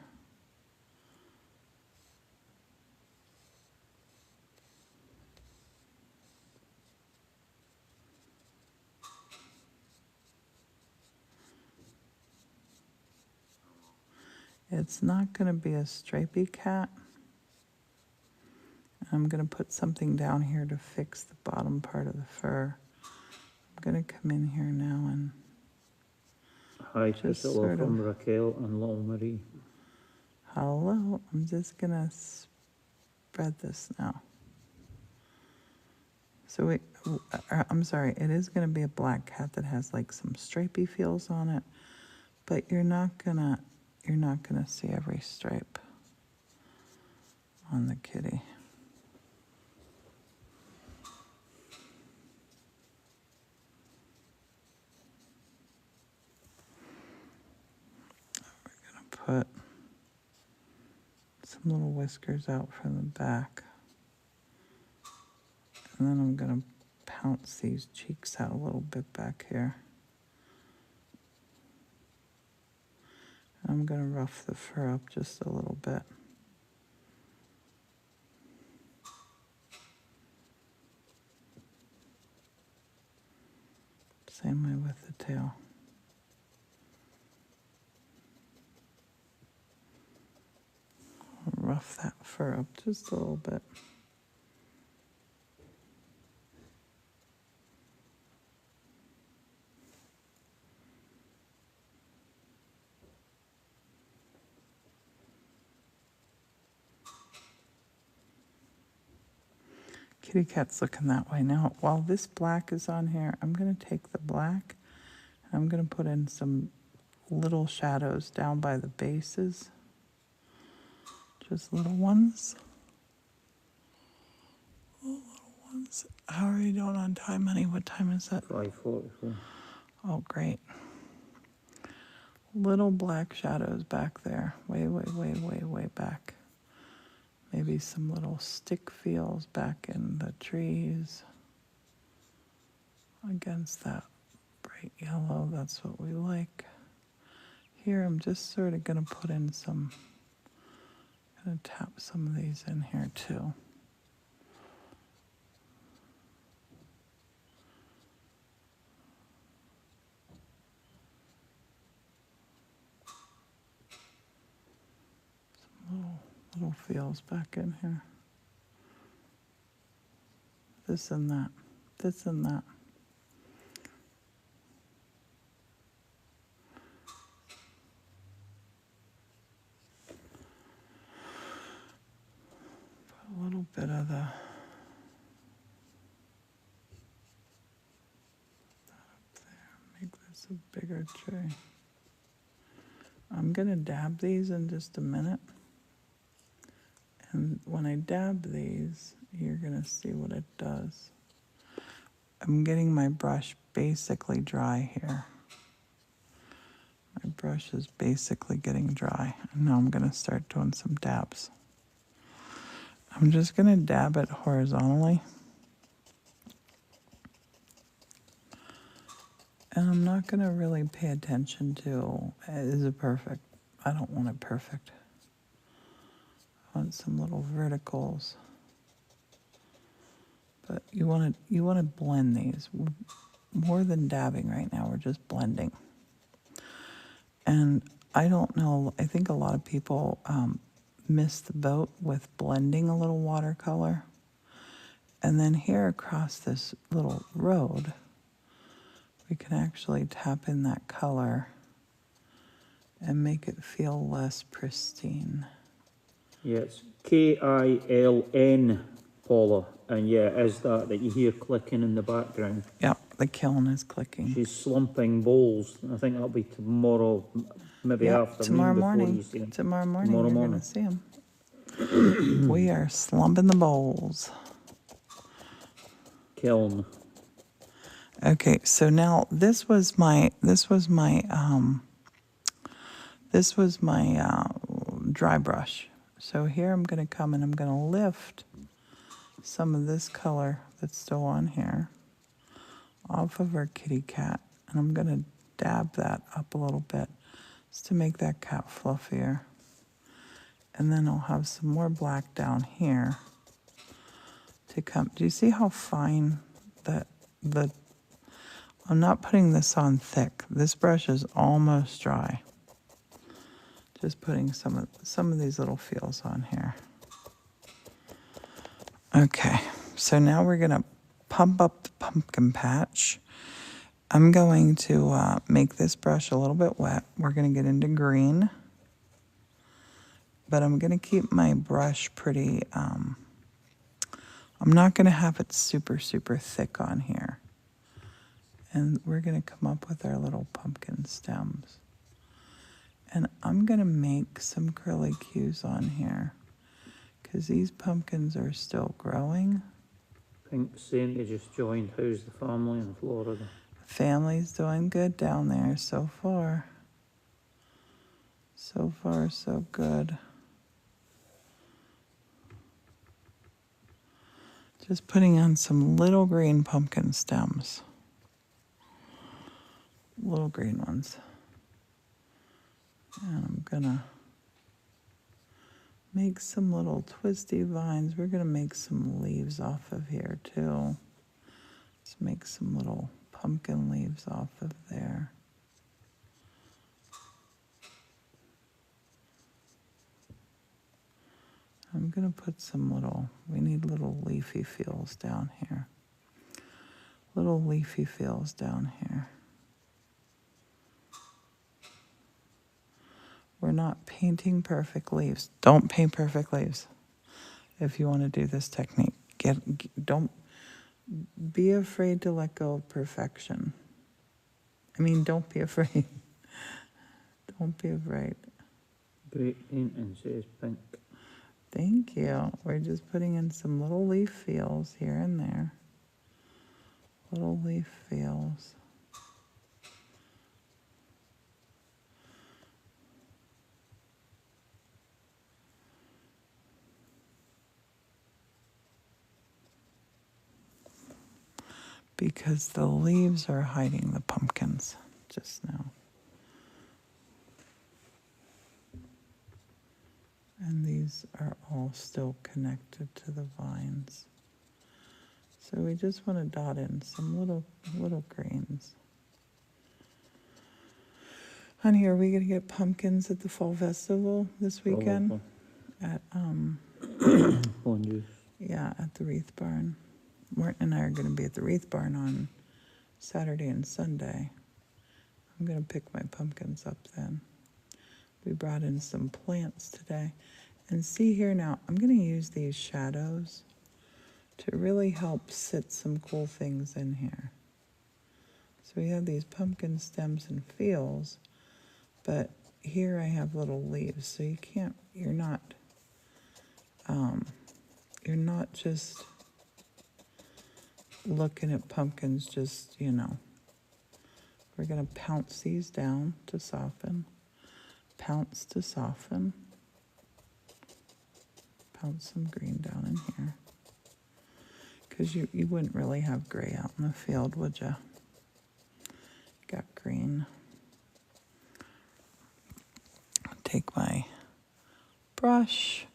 It's not going to be a stripy cat. I'm going to put something down here to fix the bottom part of the fur. I'm going to come in here now and Hi, just Priscilla sort from of, Raquel and Little Marie. hello, I'm just going to spread this now. So I'm sorry, it is going to be a black cat that has like some stripy feels on it, but you're not gonna see every stripe on the kitty. We're gonna put some little whiskers out from the back, and then I'm gonna pounce these cheeks out a little bit back here. I'm gonna rough the fur up just a little bit. Same way with the tail. Rough that fur up just a little bit. Kitty cat's looking that way. Now, while this black is on here, I'm going to take the black and I'm going to put in some little shadows down by the bases. Just little ones. Little ones. How are you doing on time, honey? What time is it? 5:44. Oh, great. Little black shadows back there. Way, way, way, way, way back. Maybe some little stick feels back in the trees against that bright yellow. That's what we like. Here, I'm just sort of going to put in some, going to tap some of these in here too. Some little feels back in here. This and that. This and that. Put a little bit of the make this a bigger tray. I'm going to dab these in just a minute. And when I dab these, you're going to see what it does. I'm getting my brush basically dry here. My brush is basically getting dry. And now I'm going to start doing some dabs. I'm just going to dab it horizontally. And I'm not going to really pay attention to, is it perfect? I don't want it perfect. I want some little verticals. But you want to blend these. More than dabbing right now, we're just blending. And I don't know, I think a lot of people miss the boat with blending a little watercolor. And then here across this little road, we can actually tap in that color and make it feel less pristine. Yeah, it's Kiln, Paula, and yeah, it is that you hear clicking in the background. Yep, the kiln is clicking. She's slumping bowls. I think that'll be tomorrow, maybe Yep, afternoon tomorrow before morning. you see them. Tomorrow morning, Tomorrow you're morning. going to see them. We are slumping the bowls. Kiln. Okay, so now this was my dry brush. So here I'm going to come and I'm going to lift some of this color that's still on here off of our kitty cat, and I'm going to dab that up a little bit just to make that cat fluffier. And then I'll have some more black down here to come. Do you see how fine I'm not putting this on thick. This brush is almost dry. Just putting some of these little feels on here. Okay, so now we're gonna pump up the pumpkin patch. I'm going to make this brush a little bit wet. We're gonna get into green, but I'm gonna keep my brush pretty, I'm not gonna have it super, super thick on here. And we're gonna come up with our little pumpkin stems. And I'm gonna make some curlicues on here because these pumpkins are still growing. Pink's saying they just joined. How's the family in Florida? Family's doing good down there so far. So far, so good. Just putting on some little green pumpkin stems. Little green ones. And I'm gonna make some little twisty vines. We're gonna make some leaves off of here too. Let's make some little pumpkin leaves off of there. I'm gonna put some we need little leafy feels down here. Little leafy feels down here. We're not painting perfect leaves. Don't paint perfect leaves if you want to do this technique. Don't be afraid to let go of perfection. I mean, don't be afraid. Don't be afraid. Great painting, says Pink. Thank you. We're just putting in some little leaf feels here and there. Little leaf feels. Because the leaves are hiding the pumpkins just now. And these are all still connected to the vines. So we just want to dot in some little greens. Honey, are we going to get pumpkins at the Fall Festival this weekend? At yeah, at the Wreath Barn. Martin and I are going to be at the Wreath Barn on Saturday and Sunday. I'm going to pick my pumpkins up then. We brought in some plants today. And see here now, I'm going to use these shadows to really help sit some cool things in here. So we have these pumpkin stems and feels, but here I have little leaves. So you're not just looking at pumpkins just, We're going to pounce these down to soften. Pounce to soften. Pounce some green down in here. Because you wouldn't really have gray out in the field, would you? Got green. Take my brush.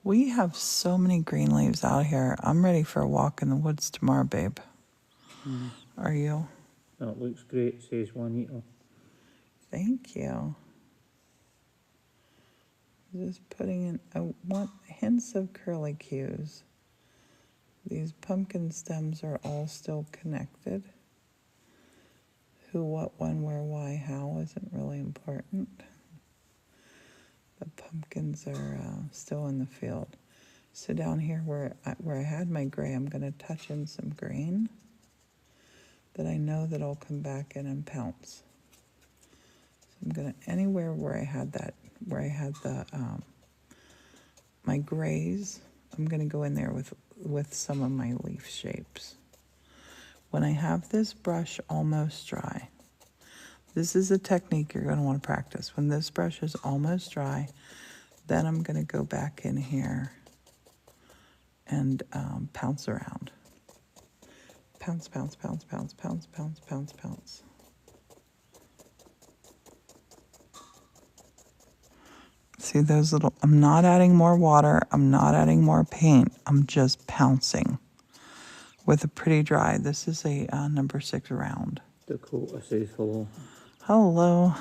We have so many green leaves out here. I'm ready for a walk in the woods tomorrow, babe. Are you? That looks great, says Juanita. Thank you. Just putting in, I want hints of curlicues. These pumpkin stems are all still connected. Who, what, when, where, why, how isn't really important. The pumpkins are still in the field. So down here where I had my gray, I'm going to touch in some green that I know that I'll come back in and pounce. So I'm going to, anywhere where I had that, where I had the, my grays, I'm going to go in there with some of my leaf shapes. When I have this brush almost dry, this is a technique you're going to want to practice. When this brush is almost dry, then I'm going to go back in here and pounce around. Pounce, pounce, pounce, pounce, pounce, pounce, pounce, pounce. See those little, I'm not adding more water. I'm not adding more paint. I'm just pouncing with a pretty dry. This is a number 6 round. Dakota says hello. Hello.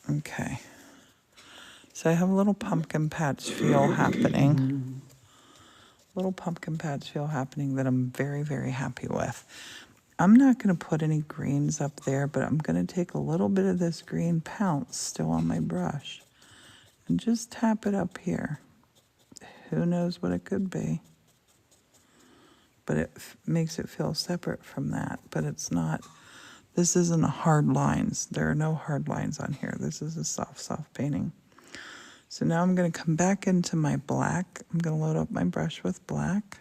Okay. So I have a little pumpkin patch feel happening. Little pumpkin patch feel happening that I'm very, very happy with. I'm not going to put any greens up there, but I'm going to take a little bit of this green pounce still on my brush and just tap it up here. Who knows what it could be? But it makes it feel separate from that. But it's not, this isn't hard lines. There are no hard lines on here. This is a soft, soft painting. So now I'm going to come back into my black. I'm going to load up my brush with black.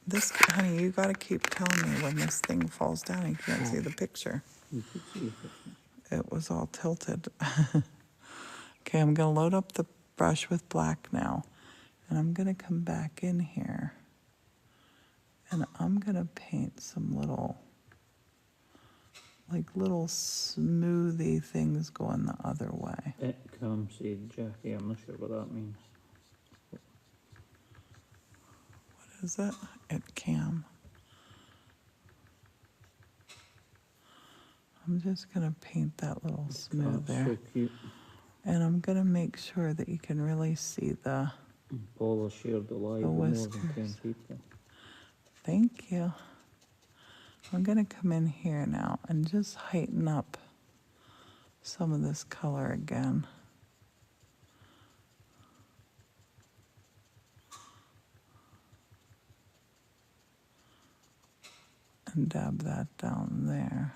This, honey, you got to keep telling me when this thing falls down. You can't see the picture. You can see it. It was all tilted. Okay, I'm going to load up the brush with black now. And I'm going to come back in here. And I'm going to paint some little, like little smoothie things going the other way. It comes, said Jackie. I'm not sure what that means. What is it? It cam. I'm just going to paint that little smooth That's there. so cute. And I'm going to make sure that you can really see the... Paula shared the live The with more than whiskers. 10 people. Thank you. I'm going to come in here now and just heighten up some of this color again. And dab that down there.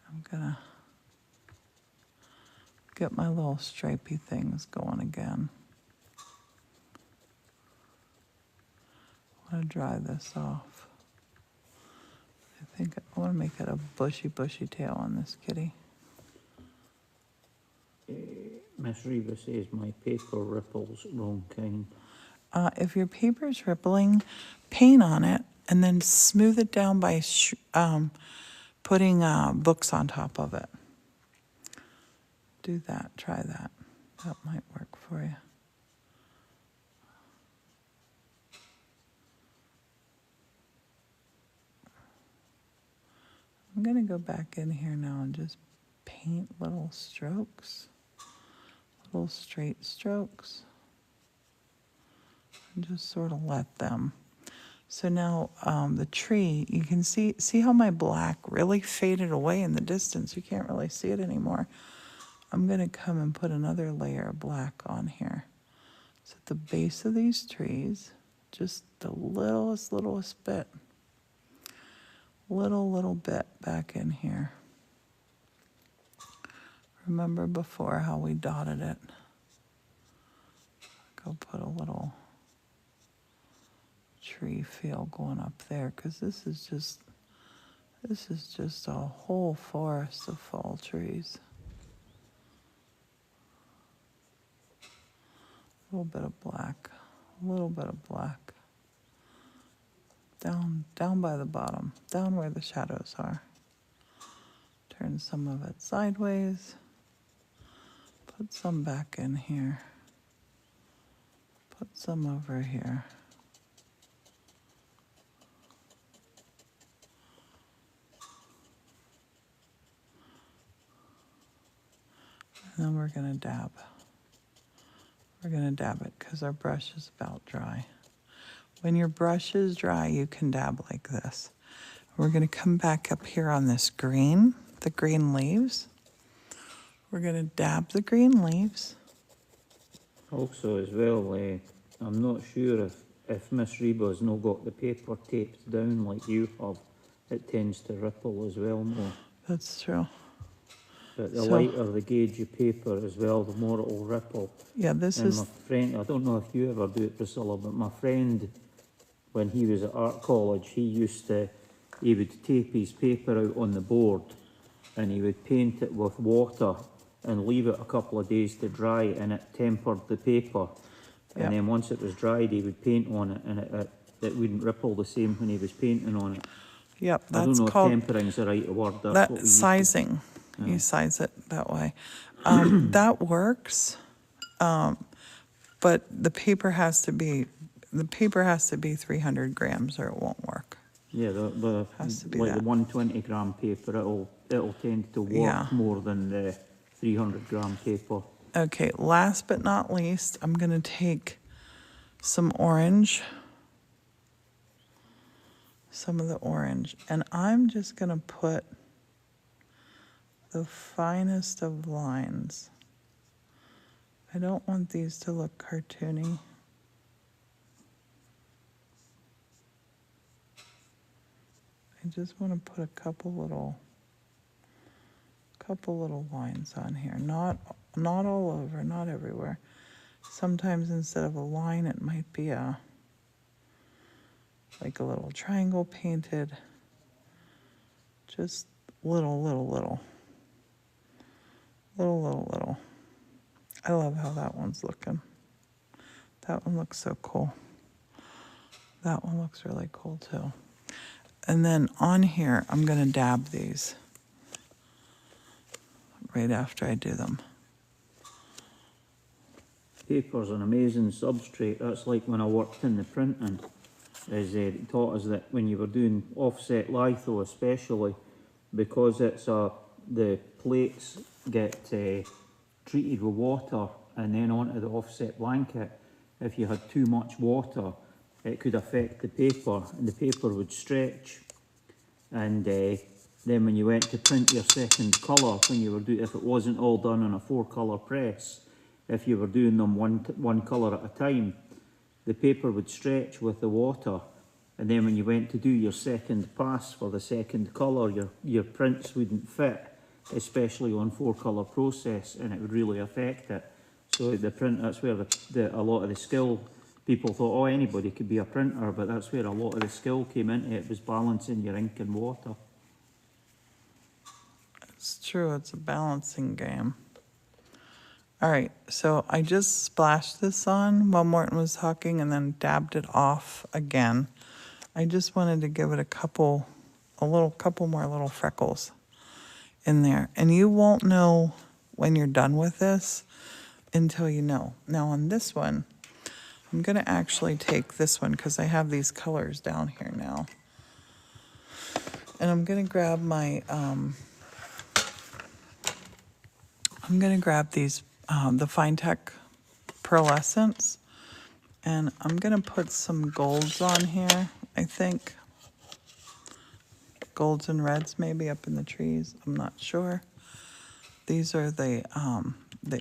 I'm going to get my little stripey things going again. I want to dry this off. I think I want to make it a bushy tail on this kitty. Miss Reba says my paper ripples wrong kind. If your paper's rippling, paint on it and then smooth it down by putting books on top of it. Do that. Try that. That might work for you. I'm going to go back in here now and just paint little strokes, little straight strokes, and just sort of let them. So now the tree, you can see how my black really faded away in the distance. You can't really see it anymore. I'm going to come and put another layer of black on here. So at the base of these trees, just the littlest bit. Little bit back in here. Remember before how we dotted it? Go put a little tree feel going up there because this is just This is just a whole forest of fall trees. A little bit of black, a little bit of black. Down by the bottom, down where the shadows are. Turn some of it sideways. Put some back in here. Put some over here. And then we're gonna dab. We're gonna dab it because our brush is about dry. When your brush is dry, you can dab like this. We're gonna come back up here on this green, the green leaves. We're gonna dab the green leaves. Also as well, I'm not sure if Miss Reba's not got the paper taped down like you have. It tends to ripple as well more. That's true. But the So- lighter the gauge of paper as well, the more it will ripple. Yeah, this And is, my friend, I don't know if you ever do it, Priscilla, but my friend, when he was at art college, he would tape his paper out on the board and he would paint it with water and leave it a couple of days to dry, and it tempered the paper. Yeah. And then once it was dried, he would paint on it, and it wouldn't ripple the same when he was painting on it. yep, I don't that's know called, if tempering's the right word. That's what we that's used to- sizing. You size it that way. That works, but the paper has to be 300 grams or it won't work. Yeah, the Has to be like that. the 120-gram paper, it'll tend to work Yeah. more than the 300-gram paper. Okay, last but not least, I'm gonna take some orange, some of the orange, and I'm just gonna put the finest of lines. I don't want these to look cartoony. I just want to put a couple little lines on here. Not all over, not everywhere. Sometimes instead of a line, it might be like a little triangle painted. Just little. I love how that one's looking. That one looks so cool. That one looks really cool too. And then on here, I'm gonna dab these right after I do them. Paper's an amazing substrate. That's like when I worked in the printing, it taught us that when you were doing offset litho especially, because the plates get treated with water and then onto the offset blanket, if you had too much water, it could affect the paper and the paper would stretch. And then when you went to print your second colour, if it wasn't all done on a 4-colour press, if you were doing them one colour at a time, the paper would stretch with the water. And then when you went to do your second pass for the second colour, your prints wouldn't fit, especially on 4-colour process, and it would really affect it. So the print, that's where a lot of the skill, people thought, oh, anybody could be a printer, but that's where a lot of the skill came into it, was balancing your ink and water. It's true, it's a balancing game. All right, so I just splashed this on while Morton was talking and then dabbed it off again. I just wanted to give it a couple more little freckles in there. And you won't know when you're done with this until you know. Now on this one, I'm gonna actually take this one because I have these colors down here now. And I'm gonna grab my, I'm gonna grab these, the Fine Tech Pearlescents, and I'm gonna put some golds on here, I think. Golds and reds maybe up in the trees, I'm not sure. These are the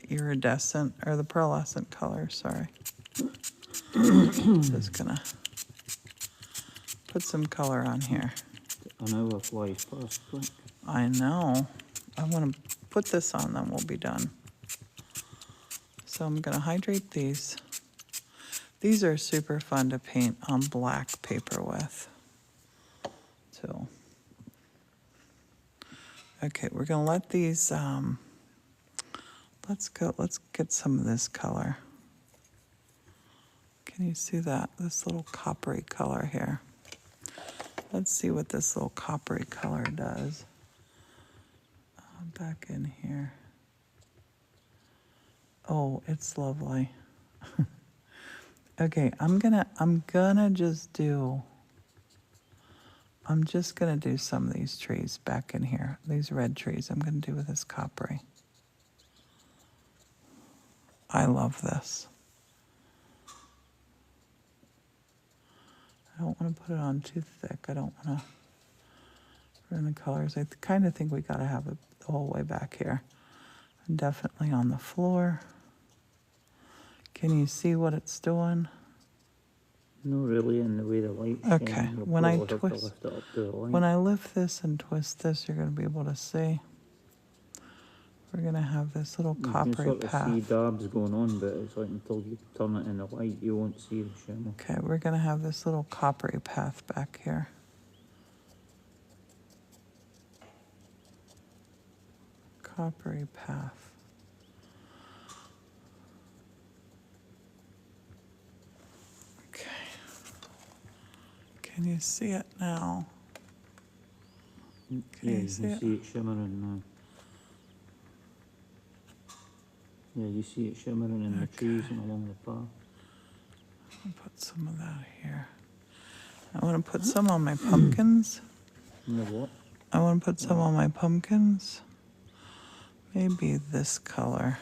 iridescent, or the pearlescent colors, sorry. Just gonna put some color on here. An hour flies past quick. I know. I want to put this on, then we'll be done. So I'm going to hydrate these. These are super fun to paint on black paper with, too. Okay, we're gonna let these, let's get some of this color. Can you see that? This little coppery color here. Let's see what this little coppery color does. Back in here. Oh, it's lovely. Okay, I'm just gonna do some of these trees back in here. These red trees I'm gonna do with this coppery. I love this. I don't want to put it on too thick. I don't want to ruin the colors. I kind of think we got to have it the whole way back here. And definitely on the floor. Can you see what it's doing? No, really, in the way the light's Okay, shining, you'll when I probably have to twist, lift it up to the light. when I lift this and twist this, you're going to be able to see. We're going to have this little You can coppery sort of path. see dabs going on, but it's like until you turn it in the light, you won't see the shimmer. Okay, we're going to have this little coppery path back here. Coppery path. Okay. Can you see it now? Yeah, Can you you can see it? see it shimmering now. Yeah, you see it shimmering in the trees and along the path. I'll put some of that here. I want to put some on my pumpkins. And the what? I want to put some on my pumpkins. Maybe this color.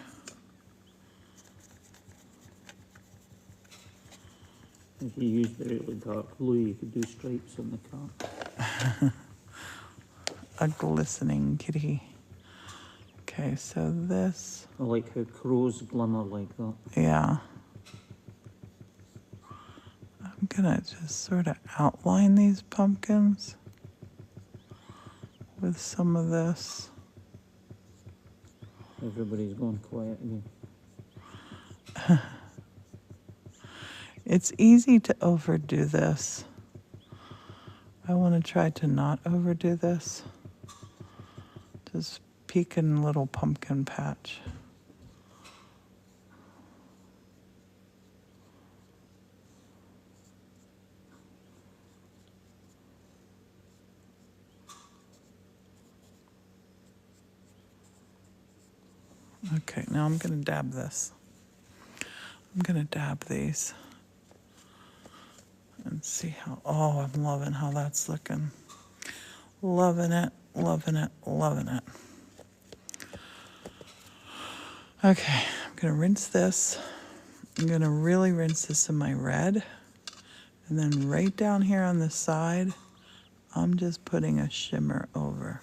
If you used the really dark blue, you could do stripes on the cap. A glistening kitty. Okay, so this, I like how crows glimmer like that. yeah. I'm gonna just sort of outline these pumpkins with some of this. Everybody's gone quiet again. It's easy to overdo this. I want to try to not overdo this. Just peeking little pumpkin patch. Okay, now I'm going to dab this. I'm going to dab these and see how, oh, I'm loving how that's looking. Loving it, loving it, loving it. Okay, I'm going to rinse this. I'm going to really rinse this in my red. And then right down here on the side, I'm just putting a shimmer over.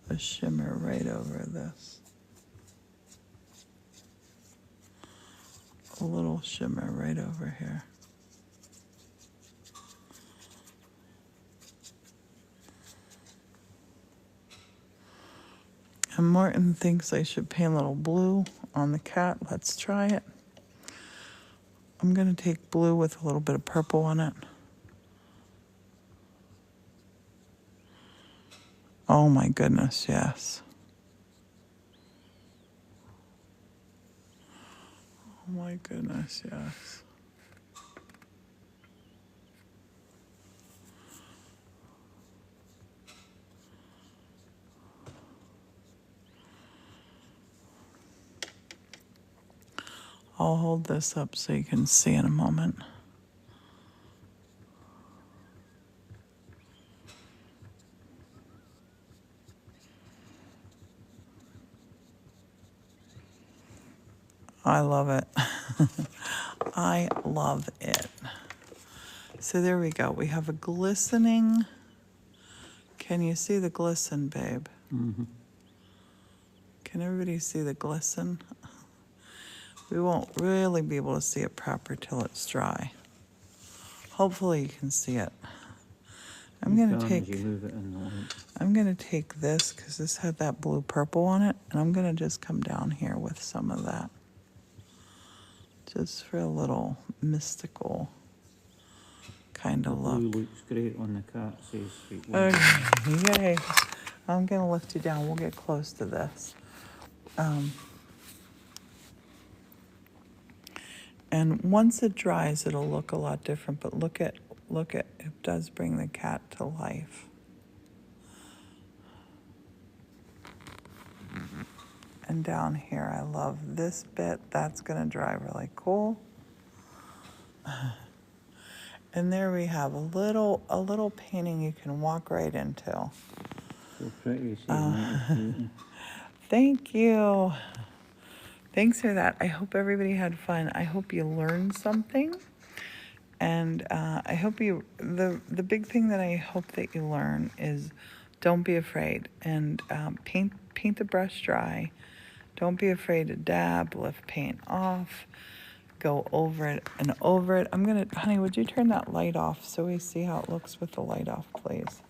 A shimmer right over this. A little shimmer right over here. And Martin thinks I should paint a little blue on the cat. Let's try it. I'm going to take blue with a little bit of purple on it. Oh my goodness, yes. Oh my goodness, yes. I'll hold this up so you can see in a moment. I love it. I love it. So there we go. We have a glistening. Can you see the glisten, babe? Mm-hmm. Can everybody see the glisten? We won't really be able to see it proper till it's dry. Hopefully you can see it. I'm gonna take this because this had that blue purple on it, and I'm gonna just come down here with some of that. Just for a little mystical kind of look. Blue looks great on the cat, says Sweet One. Okay, yay. I'm gonna lift you down. We'll get close to this. And once it dries, it'll look a lot different, but look at, it does bring the cat to life. And down here, I love this bit. That's gonna dry really cool. And there we have a little painting you can walk right into. So pretty, see, Thank you. Thanks for that. I hope everybody had fun. I hope you learned something. And I hope the big thing that I hope that you learn is don't be afraid, and paint the brush dry. Don't be afraid to dab, lift paint off, go over it and over it. Honey, would you turn that light off so we see how it looks with the light off, please?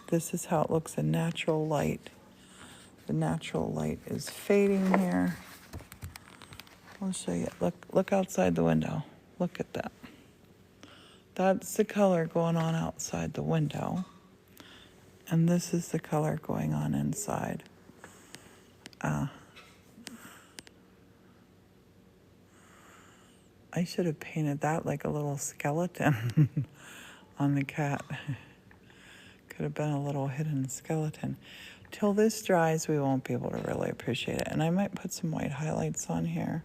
This is how it looks in natural light. The natural light is fading here. I'll show you. Look outside the window. Look at that. That's the color going on outside the window. And this is the color going on inside. I should have painted that like a little skeleton on the cat. Could have been a little hidden skeleton. Till this dries, we won't be able to really appreciate it. And I might put some white highlights on here.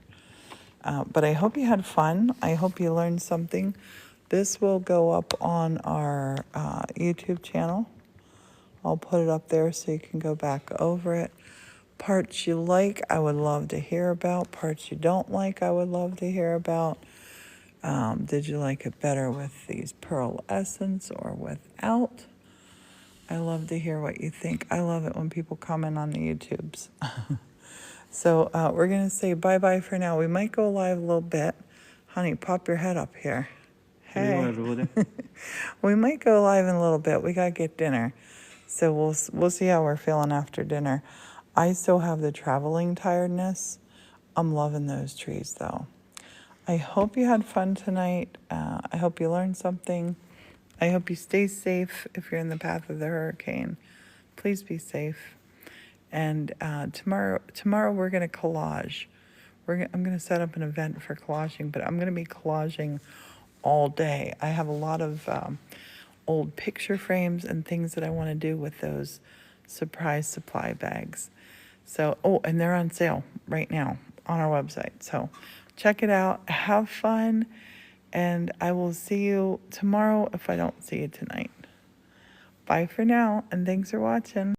But I hope you had fun. I hope you learned something. This will go up on our YouTube channel. I'll put it up there so you can go back over it. Parts you like, I would love to hear about. Parts you don't like, I would love to hear about. Did you like it better with these pearl essence or without? I love to hear what you think. I love it when people comment on the YouTubes. So we're going to say bye-bye for now. We might go live a little bit. Honey, pop your head up here. Hey. We might go live in a little bit. We got to get dinner. So we'll see how we're feeling after dinner. I still have the traveling tiredness. I'm loving those trees, though. I hope you had fun tonight. I hope you learned something. I hope you stay safe if you're in the path of the hurricane. Please be safe. And tomorrow we're going to collage. I'm going to set up an event for collaging, but I'm going to be collaging all day. I have a lot of old picture frames and things that I want to do with those surprise supply bags. So, and they're on sale right now on our website. So check it out. Have fun. And I will see you tomorrow if I don't see you tonight. Bye for now, and thanks for watching.